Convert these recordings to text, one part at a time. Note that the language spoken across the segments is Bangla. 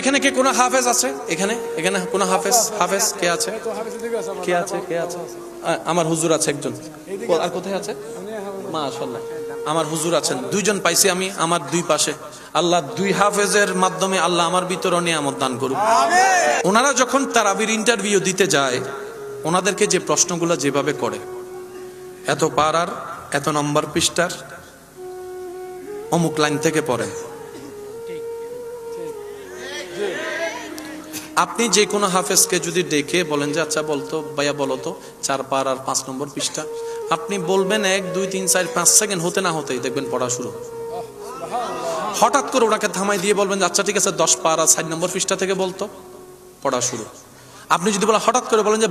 এখানে কে কোনো হাফেজ আছে? এখানে এখানে কোনো হাফেজ হাফেজ কে আছে? কে আছে? কে আছে? আমার হুজুর আছে একজন। আর কোথায় আছে? মাশাআল্লাহ, আমার হুজুর আছেন, দুইজন পাইছি আমি আমার দুই পাশে। আল্লাহ দুই হাফেজের মাধ্যমে আল্লাহ আমার ভিতর নিয়ামত দান করুক। ওনারা যখন তারাবির ইন্টারভিউ দিতে যায়, ওনাদেরকে যে প্রশ্নগুলো যেভাবে করে, এত পারার, এত নম্বর পৃষ্ঠার, অমুক লাইন থেকে পড়ে। আপনি যে কোনো হাফেজকে যদি ডেকে বলেন যে আচ্ছা বলতো ভাইয়া বলো তো 4 পারার 5 নম্বর পৃষ্ঠা, আপনি বলবেন 1 2 3 4 5 সেকেন্ড হতে না হতেই দেখবেন পড়া শুরু। হঠাৎ করে ওনাকে থামাই দিয়ে বলবেন আচ্ছা ঠিক আছে 10 পারা 4 নম্বর পৃষ্ঠা থেকে বলতো, পড়া শুরু। আপনি যদি বলেন হঠাৎ করে বলেন যে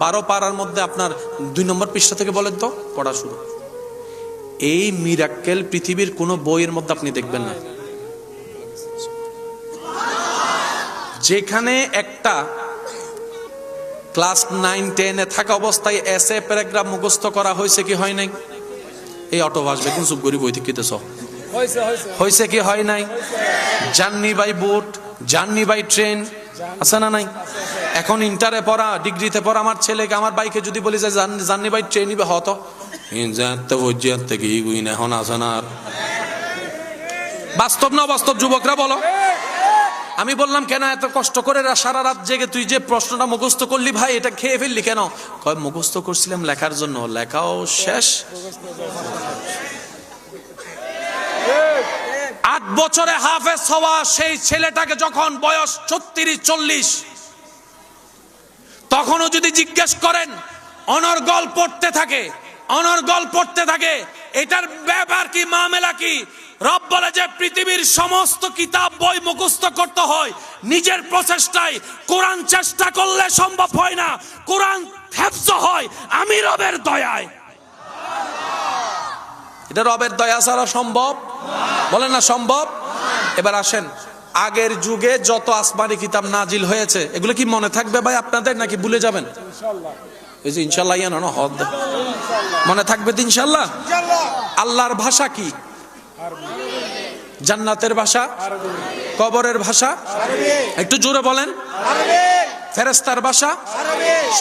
12 পারার মধ্যে আপনার 2 নম্বর পৃষ্ঠা থেকে বলেন তো, পড়া শুরু। এই মিরাক্কেল পৃথিবীর কোনো বইয়ের মধ্যে আপনি দেখবেন না। যেখানে একটা ক্লাস 9 10 এ থাকা অবস্থায় এসএ প্যারাগ্রাফ মুখস্থ করা হয়েছে কি হয় নাই? এই অটো ভাসবে কোন চুপ করি বই থেকে কিতেছ হয়েছে কি হয় নাই? Journey by boat, journey by train আছে না নাই? এখন ইন্টারে পড়া, ডিগ্রিতে পড়া আমার ছেলেকে, আমার বাইকে যদি বলি যে জার্নি বাই ট্রেনই বা হতো, এখন আছে না। বাস্তব না বাস্তব যুবকরা বলো? আমি বললাম কেন এত কষ্ট করে সারা রাত জেগে তুই যে প্রশ্নটা মুখস্থ করলি ভাই, এটা খেয়ে ফেললি কেন? কয় মুখস্থ করছিলাম লেখার জন্য, লেখাও শেষ। 8 বছরে হাফেজ হওয়া সেই ছেলেটাকে যখন বয়স 36 40, তখনও যদি জিজ্ঞেস করেন অনর্গল পড়তে থাকে, অনর্গল পড়তে থাকে, এটার ব্যাপার কি, মামলা কি? রব বলে যে পৃথিবীর সমস্ত কিতাব বই মুখস্থ করতে হয় নিজের প্রচেষ্টায়, কোরআন চেষ্টা করলে সম্ভব হয় না, কোরআন হেফজ হয় আমি রবের দয়ায়। এটা রবের দয়া ছাড়া সম্ভব? বলেন না সম্ভব। এবার আসেন, আগের যুগে যত আসমানি কিতাব নাজিল হয়েছে এগুলো কি মনে থাকবে ভাই আপনাদের, নাকি ভুলে যাবেন? এই যে ইনশাআল্লাহ না হদ মনে থাকবে তো ইনশাআল্লাহ। আল্লাহর ভাষা কি? জান্নাতের ভাষা, কবরের ভাষা, একটু জোরে বলেন। ফেরেশতার ভাষা,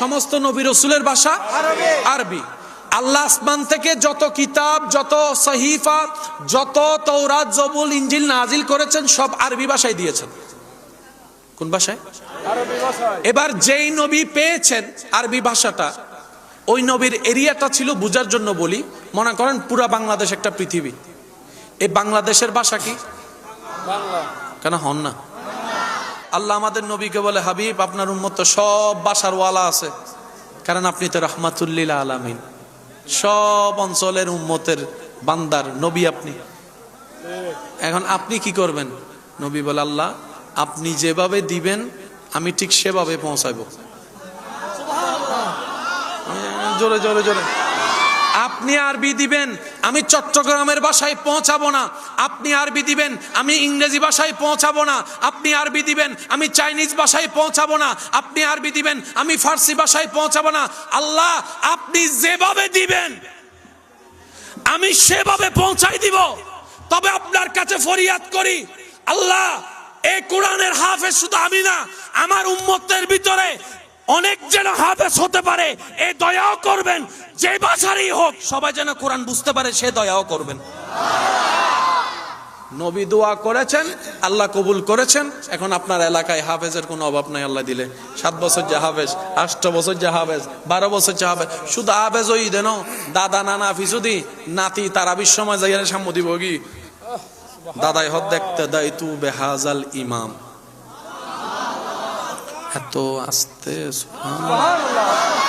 সমস্ত নবী রাসূলের ভাষা আরবি। আল্লাহ আসমান থেকে যত কিতাব, যত সহিফা, যত তাওরাত জবুর ইনজিল নাজিল করেছেন সব আরবি ভাষায় দিয়েছেন। কোন ভাষায়? আরবি ভাষায়। এবার যেই নবী পেয়েছেন আরবি ভাষাটা, ওই নবীর এরিয়াটা ছিল বুঝার জন্য বলি, মনে করেন পুরা বাংলাদেশ একটা পৃথিবী, এই বাংলাদেশের ভাষা কি? বাংলা। কেন হন না? আল্লাহ আমাদের নবীকে বলে হাবিব আপনার উম্মত তো সব ভাষার ওয়ালা আছে, কারণ আপনি তো রাহমাতুল লিল আলামিন, সব অঞ্চলের উম্মতের বান্দার নবী আপনি। এখন আপনি কি করবেন? নবী বলে আল্লাহ আপনি যেভাবে দিবেন আমি ঠিক সেভাবে পৌঁছাবো। জোরে জোরে জোরে। আপনি আরবি দিবেন আমি চট্টগ্রামের ভাষায় পৌঁছাবো না, আপনি আরবি দিবেন আমি ইংরেজি ভাষায় পৌঁছাবো না, আপনি আরবি দিবেন আমি চাইনিজ ভাষায় পৌঁছাবো না, আপনি আরবি দিবেন আমি ফার্সি ভাষায় পৌঁছাবো না। আল্লাহ আপনি যেভাবে দিবেন আমি সেভাবে পৌঁছাই দিব। তবে আপনার কাছে ফরিয়াদ করি আল্লাহ এই কোরআনের হাফেজ শুধু আমি না, আমার উম্মতের ভিতরে অনেক যেন হাফেজ হতে পারে, এই দয়াও করবেন। যে ভাষারই হোক সবাই যেন কোরআন বুঝতে পারে, সে দয়াও করবেন। নবী দোয়া করেছেন, আল্লাহ কবুল করেছেন। এখন আপনার এলাকায় হাফেজের কোনো অভাব নাই। আল্লাহ দিলে 7 বছর যা হাফেজ, 8 বছর যা হাফেজ, 12 বছর যা হাফেজ, শুধু হাফেজ ওই দেন দাদা নানা ফিসুদি নাতি তারাবির সময় যাই সাম্য দিব কি দাদাই হদ দেখতে দাই তু বেহাজাল ইমাম। এত আস্তে সুবহানাল্লাহ।